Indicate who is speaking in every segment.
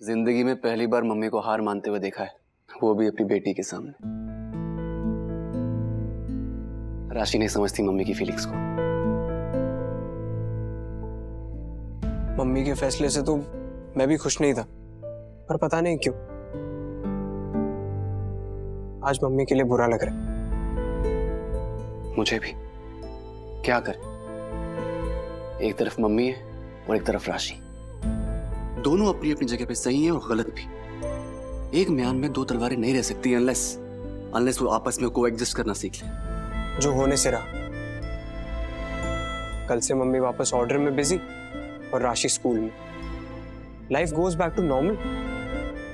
Speaker 1: जिंदगी में पहली बार मम्मी को हार मानते हुए देखा है, वो भी अपनी बेटी के सामने। राशि नहीं समझती मम्मी की फीलिंग्स को।
Speaker 2: मम्मी के फैसले से तो मैं भी खुश नहीं था, पर पता नहीं क्यों आज मम्मी के लिए बुरा लग रहा है।
Speaker 1: मुझे भी। क्या करें, एक तरफ मम्मी है और एक तरफ राशि। दोनों अपनी अपनी जगह पे सही हैं और गलत भी। एक म्यान में दो तलवारें नहीं रह सकती अनलेस वो आपस में कोएग्जिस्ट करना सीख ले।
Speaker 2: जो होने से रहा। कल से मम्मी वापस ऑर्डर में बिजी और राशि स्कूल में। Life goes back to normal.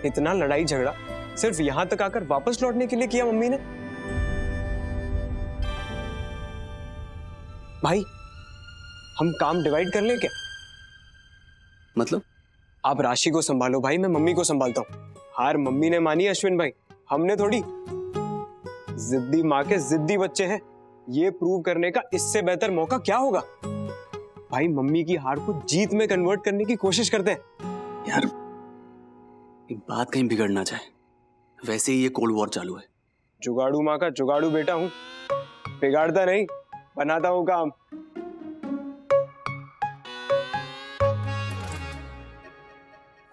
Speaker 2: इतना लड़ाई झगड़ा सिर्फ यहां तक आकर वापस लौटने के लिए किया मम्मी ने। भाई हम काम डिवाइड कर लें क्या?
Speaker 1: मतलब?
Speaker 2: आप राशि को संभालो भाई, मैं मम्मी को संभालता हूँ। हार मम्मी ने मानी अश्विन भाई, हमने थोड़ी। जिद्दी माँ के जिद्दी बच्चे हैं, ये प्रूव करने का इससे बेहतर मौका क्या होगा? भाई मम्मी की हार को जीत में कन्वर्ट करने की कोशिश करते हैं।
Speaker 1: यार बात कहीं बिगड़ ना जाए, वैसे ही ये कोल्ड वॉर चालू है।
Speaker 2: जुगाड़ू माँ का जुगाड़ू बेटा हूँ, बिगाड़ता नहीं बनाता हूँ काम।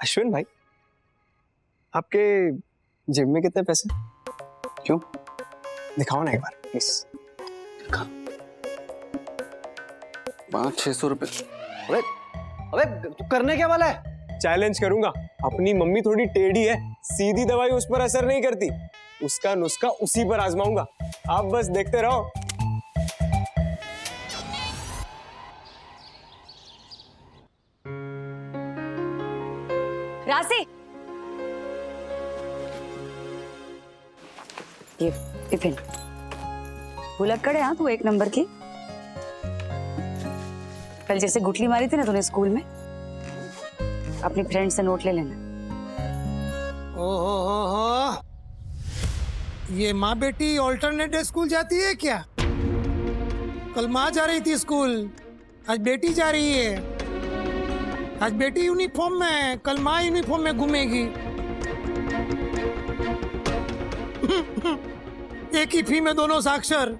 Speaker 2: अश्विन भाई आपके जिम में कितने पैसे?
Speaker 1: क्यों?
Speaker 2: दिखाओ ना एक बार प्लीज।
Speaker 1: 500-600 रुपए। अबे अबे तू करने क्या वाला है?
Speaker 2: चैलेंज करूंगा। अपनी मम्मी थोड़ी टेढ़ी है, सीधी दवाई उस पर असर नहीं करती। उसका नुस्खा उसी पर आजमाऊंगा, आप बस देखते रहो।
Speaker 3: राशि, ये टिफिन भुलक्कड़ है। हाँ तू एक नंबर की। कल जैसे गुठली मारी थी ना तूने स्कूल में, अपनी फ्रेंड से नोट ले लेना।
Speaker 4: ओहो, ये माँ बेटी ऑल्टरनेट डे स्कूल जाती है क्या? कल माँ जा रही थी स्कूल, आज बेटी जा रही है। आज बेटी यूनिफॉर्म में, कल माँ यूनिफॉर्म में घूमेगी। एक ही फी में दोनों साक्षर।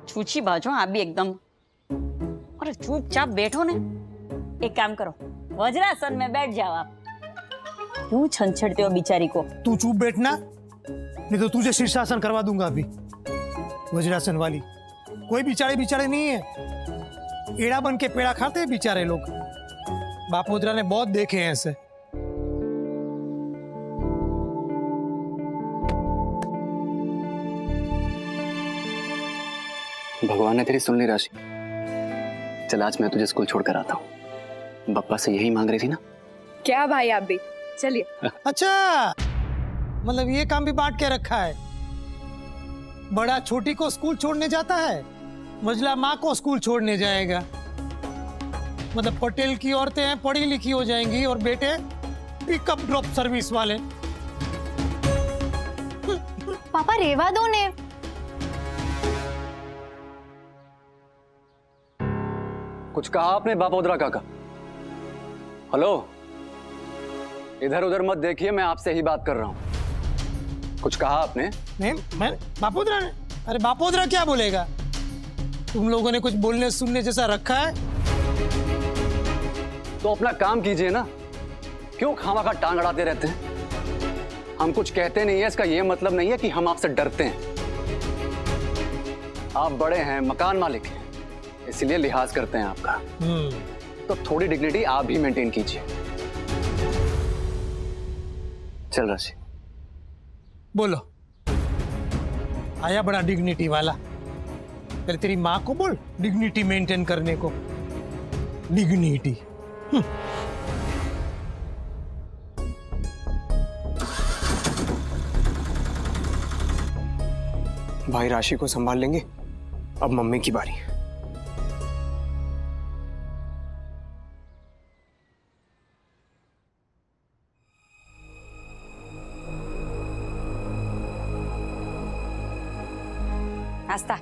Speaker 3: छूछी बाजो आप भी एकदम। और चुपचाप बैठो ने। एक काम करो, वज्रासन में बैठ जाओ आप। क्यों छंछड़ते हो बेचारी को?
Speaker 4: तू चुप बैठना, नहीं तो तुझे शीर्षासन करवा दूंगा अभी। वज्रासन वाली कोई बिचारे नहीं है, एड़ा बन के पेड़ा खाते हैं बेचारे लोग। बापोद्रा ने बहुत देखे हैं ऐसे।
Speaker 1: भगवान ने तेरी सुन ली राशि। चल आज मैं तुझे स्कूल छोड़कर आता हूँ। बप्पा से यही मांग रही थी ना?
Speaker 5: क्या भाई आप भी चलिए।
Speaker 4: अच्छा, मतलब ये काम भी बांट के रखा है। बड़ा छोटी को स्कूल छोड़ने जाता है, मझला माँ को स्कूल छोड़ने जाएगा। मतलब पटेल की औरतें हैं पढ़ी लिखी हो जाएंगी और बेटे पिकअप ड्रॉप सर्विस वाले।
Speaker 5: पापा रेवा दो ने।
Speaker 1: कुछ कहा आपने बापोद्रा काका? हेलो, इधर उधर मत देखिए, मैं आपसे ही बात कर रहा हूँ। कुछ कहा आपने?
Speaker 4: नहीं, मैं बापोद्रा ने? अरे बापोद्रा क्या बोलेगा? तुम लोगों ने कुछ बोलने सुनने जैसा रखा है?
Speaker 1: तो अपना काम कीजिए ना, क्यों खामखा टांग अड़ाते रहते हैं? हम कुछ कहते नहीं है, इसका ये मतलब नहीं है कि हम आपसे डरते हैं। आप बड़े हैं, मकान मालिक हैं, इसलिए लिहाज करते हैं आपका। तो थोड़ी डिग्निटी आप भी मेंटेन कीजिए। चल राशि,
Speaker 4: बोलो। आया बड़ा डिग्निटी वाला। पहले तेरी माँ को बोल डिग्निटी मेंटेन करने को। डिग्निटी।
Speaker 2: भाई राशि को संभाल लेंगे, अब मम्मी की बारी।
Speaker 3: नाश्ता।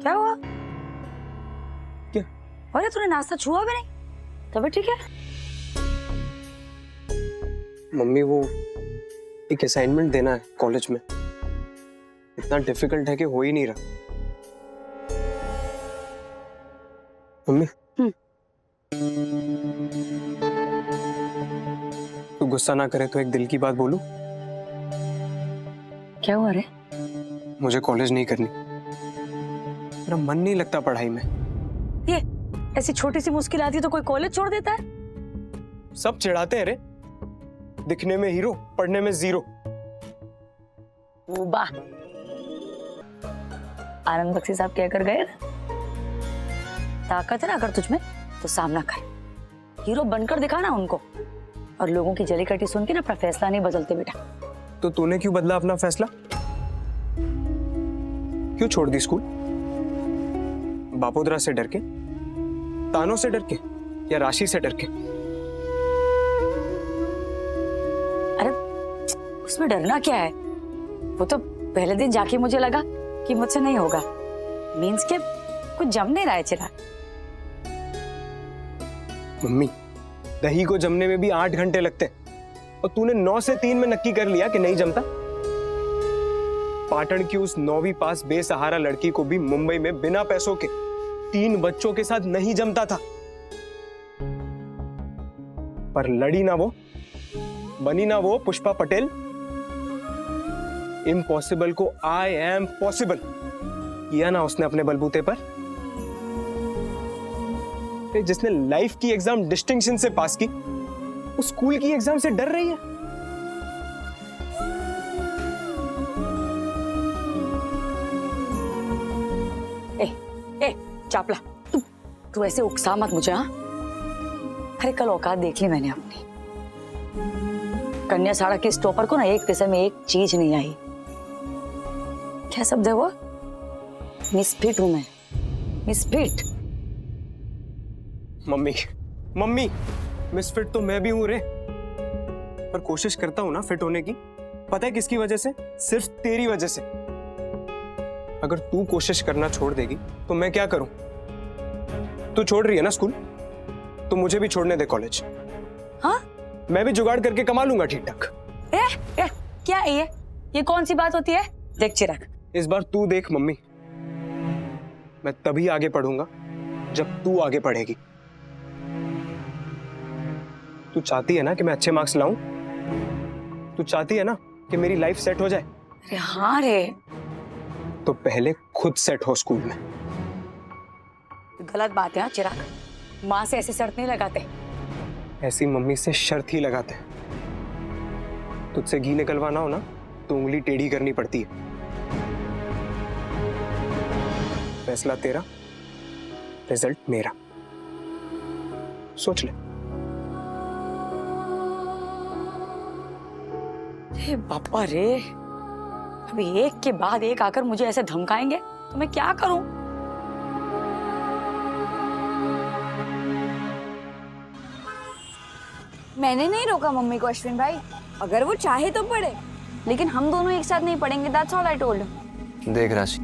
Speaker 3: क्या हुआ?
Speaker 2: क्या?
Speaker 3: अरे तूने नाश्ता छुआ भी नहीं? तबीयत ठीक है?
Speaker 2: मम्मी वो एक असाइनमेंट देना है कॉलेज में, इतना डिफिकल्ट है कि हो ही नहीं रहा। मम्मी तू गुस्सा ना करे तो एक दिल की बात बोलूं?
Speaker 3: क्या हुआ रे?
Speaker 2: मुझे कॉलेज नहीं करनी, मेरा मन नहीं लगता पढ़ाई में।
Speaker 3: ये ऐसी छोटी सी मुश्किल आती है तो कोई कॉलेज छोड़ देता है?
Speaker 2: सब चिढ़ाते हैं रे, दिखने में हीरो पढ़ने में जीरो।
Speaker 3: वो वाह, आनंद बख्शी साहब क्या कर गए? ताकत है ना अगर तुझमें तो सामना कर, हीरो बनकर दिखाना उनको। और लोगों की जली कटी सुन के ना अपना फैसला नहीं बदलते बेटा।
Speaker 2: तो तूने क्यों बदला अपना फैसला? क्यों छोड़ दी स्कूल? बापोद्रा से डर के, तानों से डर के, या राशि से डर के?
Speaker 3: अरे उसमें डरना क्या है? वो तो पहले दिन जाके मुझे लगा कि मुझसे नहीं होगा। मीन्स के कुछ जम नहीं रहा है चिराग।
Speaker 2: मम्मी दही को जमने में भी 8 घंटे लगते हैं, और तूने 9 से 3 में नक्की कर लिया कि नहीं जमता। पाटन की उस 9वीं पास बेसहारा लड़की को भी मुंबई में बिना पैसों के 3 बच्चों के साथ नहीं जमता था, पर लड़ी ना वो, बनी ना वो पुष्पा पटेल। इम्पॉसिबल को आई एम पॉसिबल किया ना उसने अपने बलबूते पर। जिसने लाइफ की एग्जाम डिस्टिंक्शन से पास की, वो स्कूल की एग्जाम से डर रही है।
Speaker 3: ए चापला, तू ऐसे उकसा मत मुझे। हाँ, अरे कल औकात देख ली मैंने अपनी। कन्या साड़ा के स्टॉपर को ना एक पैसे में एक चीज नहीं आई। क्या शब्द है वो? मिसफिट हूं मैं, मिसफिट।
Speaker 2: मम्मी मिसफिट तो मैं भी हूं रे, पर कोशिश करता हूं ना फिट होने की। पता है किसकी वजह से? सिर्फ तेरी वजह से। अगर तू कोशिश करना छोड़ देगी तो मैं क्या करूं? तू छोड़ रही है ना स्कूल, तो मुझे भी छोड़ने दे कॉलेज।
Speaker 3: हाँ,
Speaker 2: मैं भी जुगाड़ करके कमा लूंगा ठीक ठाक।
Speaker 3: क्या है ये कौन सी बात होती है? देख चिराग,
Speaker 2: इस बार तू देख मम्मी, मैं तभी आगे पढ़ूंगा जब तू आगे पढ़ेगी। तू चाहती है ना कि मैं अच्छे मार्क्स लाऊं? तू चाहती है ना कि मेरी लाइफ सेट हो जाए?
Speaker 3: अरे हाँ रे,
Speaker 2: तो पहले खुद सेट हो स्कूल में।
Speaker 3: गलत बात है। हाँ चिराग, माँ से ऐसे शर्त नहीं लगाते।
Speaker 2: ऐसी मम्मी से शर्त ही लगाते हैं। तुझसे घी निकलवाना हो ना तो उंगली टेढ़ी करनी पड़ती है। फैसला तेरा, रिजल्ट मेरा। सोच ले।
Speaker 3: अरे बाबा रे, अभी एक के बाद एक आकर मुझे ऐसे धमकाएंगे तो मैं क्या करूं?
Speaker 5: मैंने नहीं रोका मम्मी को अश्विन भाई, अगर वो चाहे तो पढ़े, लेकिन हम दोनों एक साथ नहीं पढ़ेंगे। That's all I told him.
Speaker 1: देख राशि,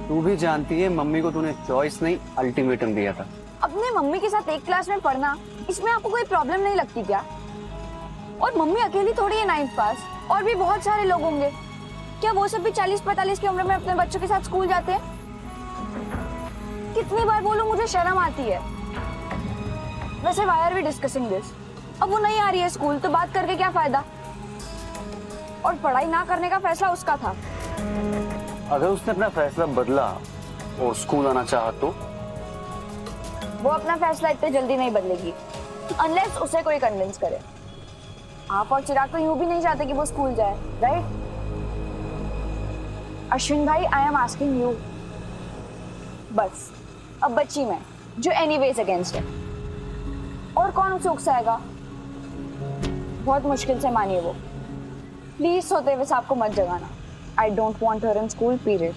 Speaker 1: तू भी जानती है मम्मी को तूने चॉइस नहीं अल्टीमेटम दिया था।
Speaker 5: अपने मम्मी के साथ एक क्लास में पढ़ना, इसमें आपको कोई प्रॉब्लम नहीं लगती क्या? और मम्मी अकेली थोड़ी है 9th पास, और भी बहुत सारे लोग होंगे। क्या वो सब भी 40-45 की उम्र में अपने बच्चों के साथ स्कूल जाते हैं? कितनी बार बोलूं, मुझे शर्म आती है। वैसे why are we discussing this? अब वो नहीं आ रही है स्कूल, तो बात करके क्या फायदा? और पढ़ाई ना करने का फैसला उसका था।
Speaker 1: अगर उसने अपना फैसला बदला और स्कूल आना चाहा तो?
Speaker 5: वो अपना फैसला इतने जल्दी नहीं बदलेगी, अनलेस उसे कोई कन्विंस करे। आप और चिराग तो यूं भी नहीं चाहते कि वो स्कूल जाए, राइट? अश्विन भाई, आई एम आस्किंग यू। बस अब बच्ची मैं, जो एनीवेज अगेंस्ट है, और कौन उसे उकसाएगा? बहुत मुश्किल से मानिए वो। प्लीज सोते हुए सांप को मत जगाना। I don't want her in school, period.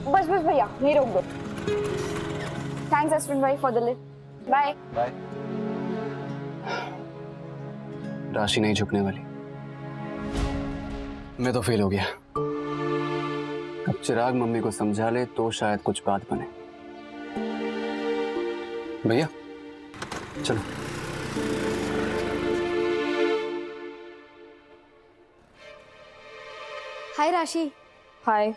Speaker 5: बस बस भैया, यही रोक दो. Thanks अश्विन भाई for the lift. Bye.
Speaker 1: Bye. Rashi नहीं झुकने वाली। मैं तो फेल हो गया। अब चिराग मम्मी को समझा ले तो शायद कुछ बात बने। भैया चलो।
Speaker 6: हाय राशि।
Speaker 5: हाय।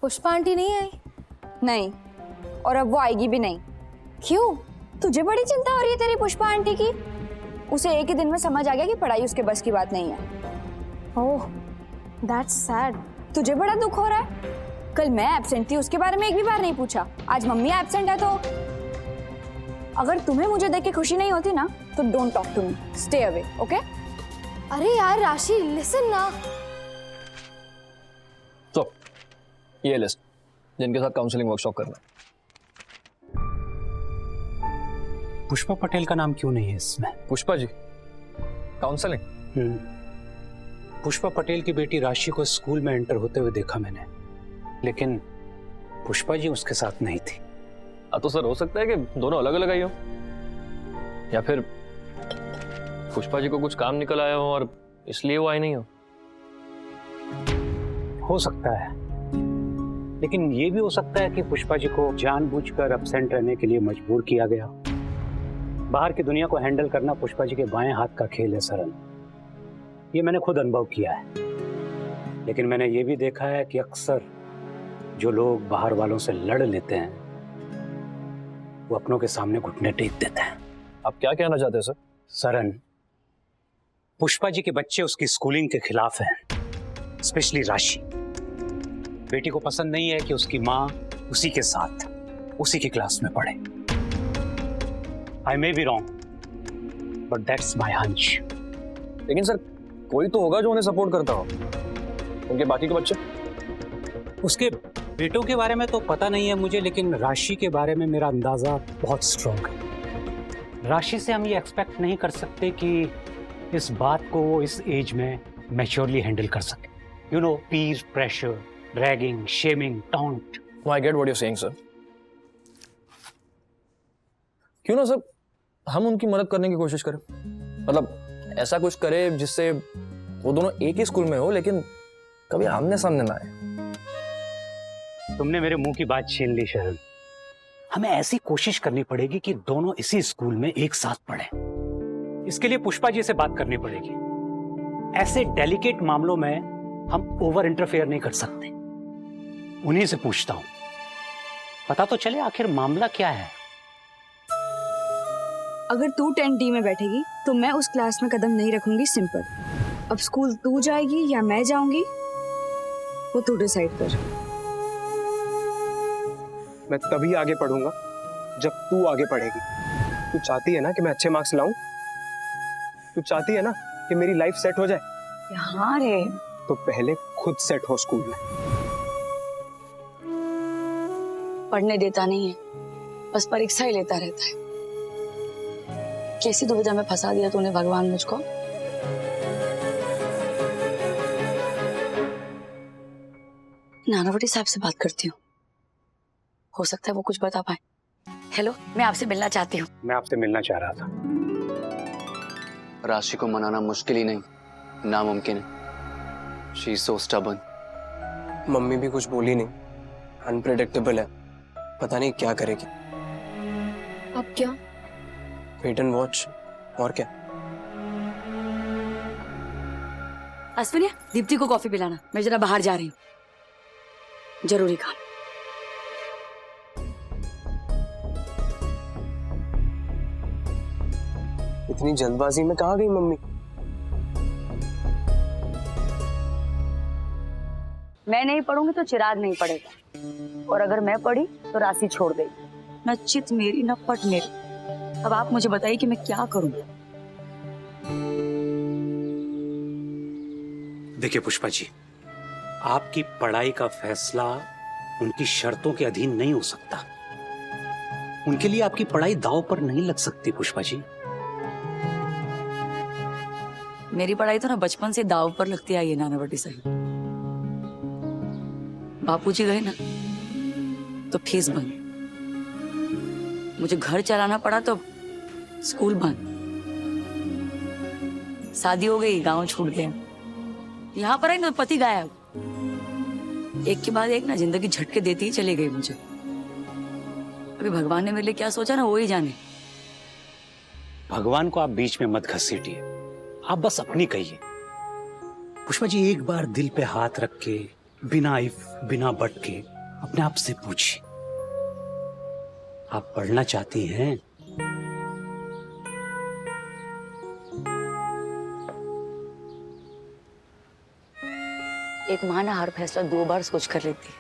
Speaker 6: पुष्पा आंटी नहीं आई?
Speaker 5: नहीं, और अब वो आएगी भी नहीं।
Speaker 6: क्यों?
Speaker 5: तुझे बड़ी चिंता हो रही है तेरी पुष्पा आंटी की? उसे एक ही दिन में समझ आ गया कि पढ़ाई उसके बस की बात नहीं है।
Speaker 6: ओह, दैट्स सैड।
Speaker 5: तुझे बड़ा दुख हो रहा है? कल मैं एब्सेंट थी, उसके बारे में एक भी बार नहीं पूछा। आज मम्मी एब्सेंट है तो अगर तुम्हें मुझे देख के खुशी नहीं होती ना तो don't talk to me, stay away, okay?
Speaker 6: अरे यार राशि, लिसन ना।
Speaker 7: तो ये लिस्ट जिनके साथ काउंसलिंग वर्कशॉप करना है।
Speaker 8: पुष्पा पटेल का नाम क्यों नहीं है इसमें?
Speaker 7: पुष्पा जी काउंसलिंग?
Speaker 8: पुष्पा पटेल की बेटी राशि को स्कूल में एंटर होते हुए देखा मैंने, लेकिन पुष्पा जी उसके साथ नहीं थी।
Speaker 7: तो सर हो सकता है कि दोनों अलग अलग आई हो, या फिर पुष्पा जी को कुछ काम निकल आया हो और इसलिए वो आई नहीं
Speaker 8: हो सकता है, लेकिन ये भी हो सकता है कि पुष्पा जी को जानबूझकर एब्सेंट रहने के लिए मजबूर किया गया। बाहर की दुनिया को हैंडल करना पुष्पा जी के बाएं हाथ का खेल है सरन, ये मैंने खुद अनुभव किया है। लेकिन मैंने ये भी देखा है कि अक्सर जो लोग बाहर वालों से लड़ लेते हैं वो अपनों के सामने घुटने टेक देते हैं।
Speaker 7: आप क्या कहना चाहते हैं सर?
Speaker 8: सरन, पुष्पा जी के बच्चे उसकी स्कूलिंग के खिलाफ हैं, स्पेशली राशि। बेटी को पसंद नहीं है कि उसकी माँ उसी के साथ उसी की क्लास में पढ़े। I may be wrong, but that's my hunch.
Speaker 7: लेकिन सर कोई तो होगा जो उन्हें सपोर्ट करता हो, उनके बाकी के बच्चे।
Speaker 8: उसके बेटों के बारे में तो पता नहीं है मुझे, लेकिन राशि के बारे में मेरा अंदाजा बहुत स्ट्रॉन्ग है। राशि से हम ये एक्सपेक्ट नहीं कर सकते कि इस बात को वो इस एज में मैच्योरली हैंडल कर सके। You know, Pir pressure, ragging, shaming, taunt.
Speaker 7: I get what you saying sir. क्यों ना सर हम उनकी मदद करने की कोशिश करें, मतलब ऐसा कुछ करे जिससे वो दोनों एक ही स्कूल में हो लेकिन कभी आमने सामने ना आए।
Speaker 8: तुमने मेरे मुंह की बात छीन ली शरण। हमें ऐसी कोशिश करनी पड़ेगी कि दोनों इसी स्कूल में एक साथ पढ़ें। इसके लिए पुष्पा जी से बात करनी पड़ेगी। ऐसे डेलिकेट मामलों में हम ओवर इंटरफेयर नहीं कर सकते। उन्हीं से पूछता हूं, पता तो चले आखिर मामला क्या है।
Speaker 5: अगर तू 10D में बैठेगी तो मैं उस क्लास में कदम नहीं रखूंगी, सिंपल। अब स्कूल तू जाएगी या मैं जाऊंगी वो तू डिसाइड कर।
Speaker 2: मैं तभी आगे पढ़ूंगा जब तू आगे पढ़ेगी। तू चाहती है ना कि मैं अच्छे मार्क्स लाऊं? तू चाहती है ना कि मेरी लाइफ सेट हो जाए?
Speaker 3: हाँ रे,
Speaker 2: तो पहले खुद सेट हो स्कूल में।
Speaker 3: पढ़ने देता नहीं है, बस परीक्षा ही लेता रहता है। कैसी दुविधा में फंसा दिया तूने भगवान मुझको। नानावटी साहब से बात करती हूँ, हो सकता है वो कुछ बता पाए। हेलो, मैं आपसे मिलना चाहती हूँ।
Speaker 8: मैं आपसे मिलना चाह रहा था।
Speaker 1: राशि को मनाना मुश्किल ही नहीं, नामुमकिन है। She is so stubborn.
Speaker 2: Mummy भी कुछ बोली नहीं, अनप्रेडिक्टेबल है, पता नहीं क्या करेगी।
Speaker 6: अब क्या?
Speaker 2: वेट एंड वॉच, और क्या।
Speaker 3: अश्विनी, दीप्ति को कॉफी पिलाना, मैं जरा बाहर जा रही हूँ, जरूरी काम।
Speaker 2: इतनी जल्दबाजी में कहाँ गई मम्मी?
Speaker 3: मैं नहीं पढ़ूंगी तो चिराग नहीं पढ़ेगा, और अगर मैं पढ़ी तो राशि छोड़ देगी। न चित मेरी न पट मेरी। अब आप मुझे बताइए कि मैं क्या करूं।
Speaker 8: देखिए पुष्पा जी, आपकी पढ़ाई का फैसला उनकी शर्तों के अधीन नहीं हो सकता। उनके लिए आपकी पढ़ाई दांव पर नहीं लग सकती पुष्पा जी।
Speaker 3: मेरी पढ़ाई तो ना बचपन से दाव पर लगती आई है नानावटी साहिब। बापूजी गए ना तो फीस बंद, मुझे घर चलाना पड़ा तो स्कूल बंद, शादी हो गई, गांव छूट गया, यहाँ पर आई ना पति गायब। एक के बाद एक ना जिंदगी झटके देती ही चली गई मुझे। अभी भगवान ने मेरे लिए क्या सोचा ना वो ही जाने।
Speaker 8: भगवान को आप बीच में मत घसीटिए, आप बस अपनी कहिए। पुष्पा जी, एक बार दिल पे हाथ रख के बिना इफ बिना बट के अपने आप से पूछिए, आप पढ़ना चाहती हैं?
Speaker 3: एक माँ ना हर फैसला 2 बार सोच कर लेती है,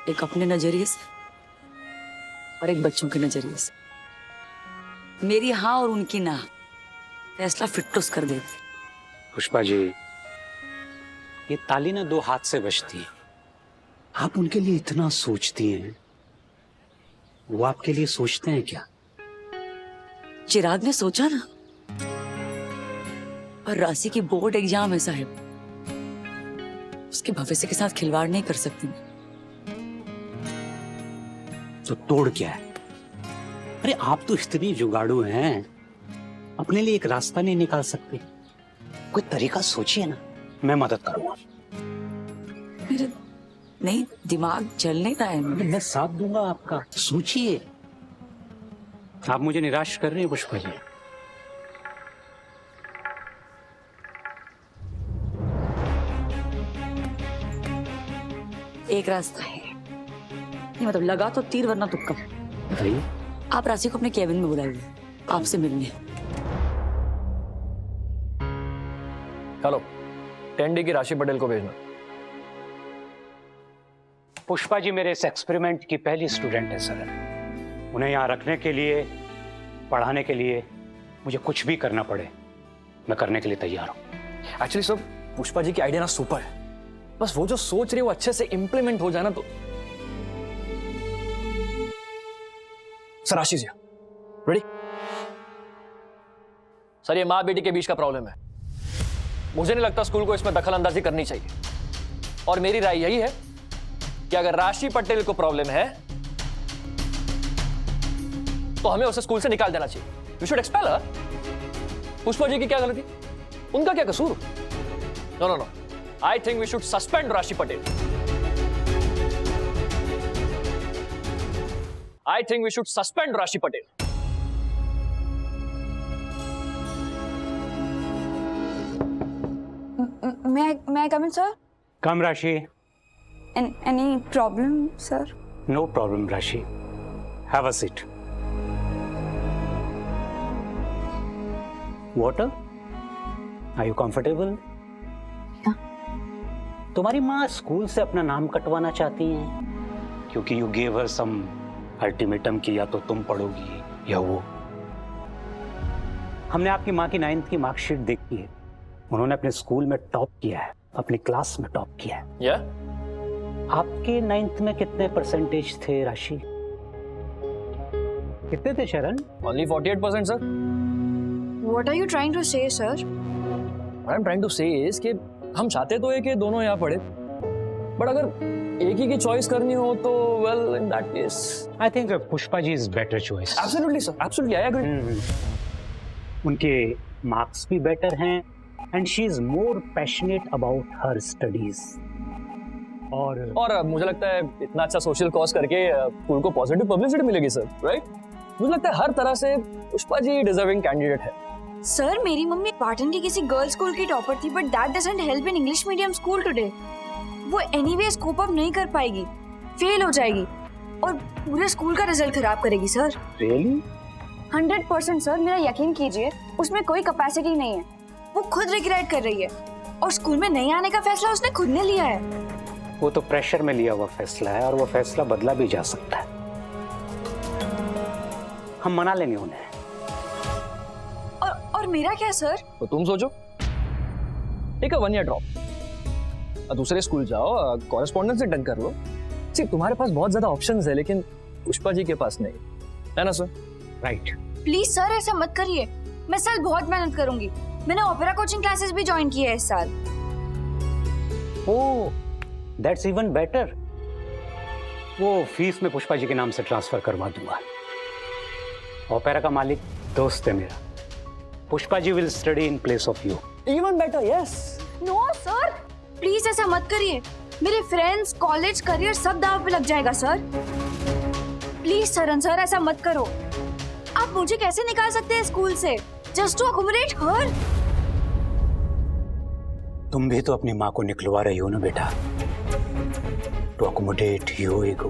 Speaker 3: एक अपने नजरिए से और एक बच्चों के नजरिए से। मेरी हाँ और उनकी ना फैसला फिटूस कर देती।
Speaker 8: पुष्पा जी, ये ताली ना 2 हाथ से बजती है। आप उनके लिए इतना सोचती हैं, वो आपके लिए सोचते हैं क्या?
Speaker 3: चिराग ने सोचा ना, और राशि की बोर्ड एग्जाम है साहब, उसके भविष्य के साथ खिलवाड़ नहीं कर सकती।
Speaker 8: तो तोड़ क्या है? अरे आप तो इतनी जुगाड़ू हैं, अपने लिए एक रास्ता नहीं निकाल सकते? कोई तरीका सोचिए ना, मैं मदद करूंगा।
Speaker 3: मेरे नहीं दिमाग चल नहीं रहा है।
Speaker 8: मैं साथ दूंगा आपका, सोचिए। आप मुझे निराश कर रहे हैं पुष्पा जी।
Speaker 3: एक रास्ता है, ये मतलब लगा तो तीर वरना तुक्का।
Speaker 8: बताइए।
Speaker 3: आप राशि को अपने केबिन में बुलाइए, आपसे मिलने।
Speaker 7: हेलो, 10D की राशि पटेल को भेजना।
Speaker 8: पुष्पा जी मेरे इस एक्सपेरिमेंट की पहली स्टूडेंट है सर। उन्हें यहाँ रखने के लिए, पढ़ाने के लिए मुझे कुछ भी करना पड़े, मैं करने के लिए तैयार हूँ।
Speaker 7: एक्चुअली सर, पुष्पा जी की आइडिया ना सुपर है, बस वो जो सोच रही है वो अच्छे से इंप्लीमेंट हो जाना तो। Sir Ashish ji, ready? Sir ये माँ बेटी के बीच का प्रॉब्लम है, मुझे नहीं लगता स्कूल को इसमें दखल अंदाजी करनी चाहिए। और मेरी राय यही है कि अगर राशि पटेल को प्रॉब्लम है तो हमें उसे स्कूल से निकाल देना चाहिए। We should expel her. Pushpa ji की क्या गलती, उनका क्या कसूर? No no no, I think we should suspend Rashi Patel. I think we should suspend Rashi Patel.
Speaker 5: May I come in, sir?
Speaker 8: Come, Rashi.
Speaker 5: Any problem, sir?
Speaker 8: No problem, Rashi. Have a seat. Water? Are you comfortable?
Speaker 5: Yeah.
Speaker 8: तुम्हारी माँ school से अपना नाम कटवाना चाहती हैं क्योंकि you gave her some ultimatum की या तो तुम पढ़ोगी या वो। हमने आपकी माँ की 9th की मार्कशीट देखी है, उन्होंने अपने स्कूल में टॉप किया है, अपनी क्लास में टॉप किया है।
Speaker 7: Yeah?
Speaker 8: आपके 9th में कितने परसेंटेज थे राशि? कितने थे शरण?
Speaker 7: Only 48%, sir.
Speaker 6: What are you trying to say, sir?
Speaker 7: What I'm trying to say is कि हम चाहते तो है कि दोनों यहाँ पढ़े, बट अगर एक ही की चॉइस करनी हो तो well in that case
Speaker 8: I think Pushpa ji is better choice.
Speaker 7: Absolutely sir, absolutely I agree.
Speaker 8: उनके मार्क्स भी बेटर हैं and she is more passionate about her studies. और
Speaker 7: मुझे लगता है इतना अच्छा सोशल कॉज करके स्कूल को पॉजिटिव पब्लिसिटी मिलेगी सर, राइट? मुझे लगता है हर तरह से पुष्पा जी डिजर्विंग कैंडिडेट है।
Speaker 5: सर, मेरी मम्मी पाटन की किसी गर्ल्स स्कूल की टॉपर थी, but that doesn't help in English medium school today. वो एनीवे स्कोप अप नहीं कर पाएगी, फेल हो जाएगी और पूरे स्कूल का रिजल्ट खराब करेगी सर।
Speaker 8: रियली?
Speaker 5: 100% सर, मेरा यकीन कीजिए, उसमें कोई कैपेसिटी नहीं है। वो खुद रिग्रेट कर रही है और स्कूल में नहीं आने का फैसला उसने खुद ने लिया है।
Speaker 8: वो तो प्रेशर में लिया हुआ फैसला है और वो फैसला बदला भी जा सकता है। हम मना लेंगे उन्हें।
Speaker 5: और मेरा क्या सर?
Speaker 7: तो तुम सोचो, एक 1 ईयर ड्रॉप, दूसरे स्कूल जाओ, कॉरेस्पॉन्डेंस से डन कर लो। सिर्फ तुम्हारे पास बहुत ज्यादा ऑप्शंस है, लेकिन पुष्पा जी के पास नहीं है ना सर?
Speaker 8: राइट।
Speaker 5: प्लीज सर ऐसा मत करिए, मैं सर बहुत मेहनत करूंगी।
Speaker 6: मैंने ओपेरा कोचिंग क्लासेस भी ज्वाइन की है इस साल।
Speaker 8: ओह, दैट्स इवन बेटर। वो फीस में पुष्पा जी के नाम से ट्रांसफर करवा दूंगा। ओपेरा का मालिक दोस्त है मेरा। Pushpa ji will study in place of you.
Speaker 7: Even better, yes.
Speaker 6: No sir, please ऐसा मत करिए। मेरे फ्रेंड्स, कॉलेज, करियर सब दांव पे लग जाएगा सर। प्लीज सरन सर, ऐसा मत करो। आप मुझे कैसे निकाल सकते हैं स्कूल से जस्ट टू अकोमोडेट हर?
Speaker 8: तुम भी तो अपनी माँ को निकलवा रही हो ना बेटा, टू अकोमोडेट योर ईगो।